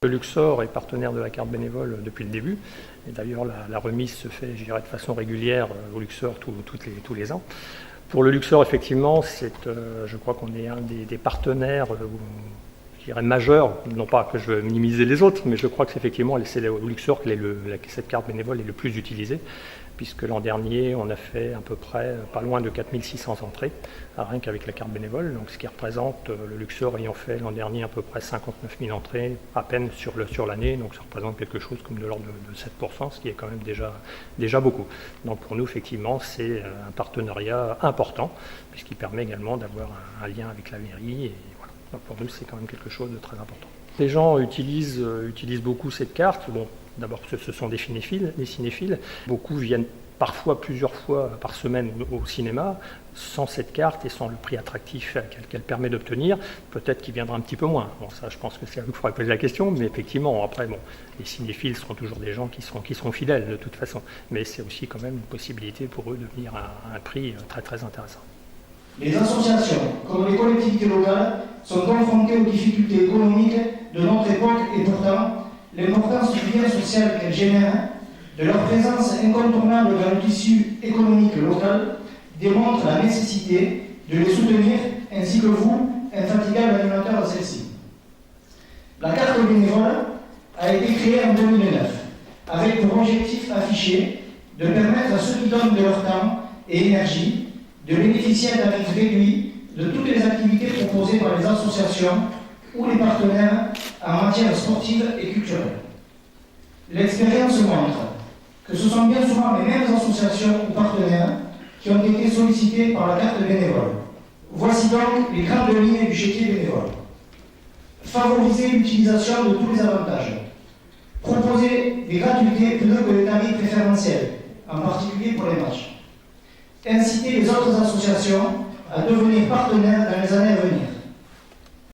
Le Luxor est partenaire de la carte bénévole depuis le début. Et d'ailleurs, la remise se fait, je dirais, de façon régulière au Luxor tous les ans. Pour le Luxor, effectivement, je crois qu'on est un des partenaires je dirais majeurs. Non pas que je veux minimiser les autres, mais je crois que c'est effectivement au Luxor que cette carte bénévole est le plus utilisée, puisque l'an dernier, on a fait à peu près pas loin de 4600 entrées, rien qu'avec la carte bénévole, donc ce qui représente le Luxor ayant fait l'an dernier à peu près 59 000 entrées à peine sur l'année, donc ça représente quelque chose comme de l'ordre de 7%, ce qui est quand même déjà beaucoup. Donc pour nous, effectivement, c'est un partenariat important, puisqu'il permet également d'avoir un lien avec la mairie, et voilà. Donc pour nous, c'est quand même quelque chose de très important. Les gens utilisent beaucoup cette carte. Bon, d'abord, ce sont des cinéphiles. Beaucoup viennent parfois plusieurs fois par semaine au cinéma. Sans cette carte et sans le prix attractif qu'elle permet d'obtenir, peut-être qu'ils viendront un petit peu moins. Bon, ça, je pense que c'est à vous qu'il faudrait poser la question, mais effectivement, après, bon, les cinéphiles seront toujours des gens qui seront fidèles de toute façon. Mais c'est aussi quand même une possibilité pour eux de venir à un prix très très intéressant. Les associations, comme les collectivités locales, sont confrontées aux difficultés économiques de notre époque et pourtant, l'importance du lien social qu'elles génèrent, de leur présence incontournable dans le tissu économique local, démontre la nécessité de les soutenir, ainsi que vous, infatigables animateurs de celle-ci. La carte bénévole a été créée en 2009, avec pour objectif affiché de permettre à ceux qui donnent de leur temps et énergie de bénéficier d'un tarif réduit de toutes les activités proposées par les associations ou les partenaires en matière sportive et culturelle. L'expérience montre que ce sont bien souvent les mêmes associations ou partenaires qui ont été sollicités par la carte bénévole. Voici donc les grandes lignes du chéquier bénévole. Favoriser l'utilisation de tous les avantages. Proposer des gratuités plutôt que des tarifs préférentiels, en particulier pour les matchs. Inciter les autres associations à devenir partenaires dans les années à venir.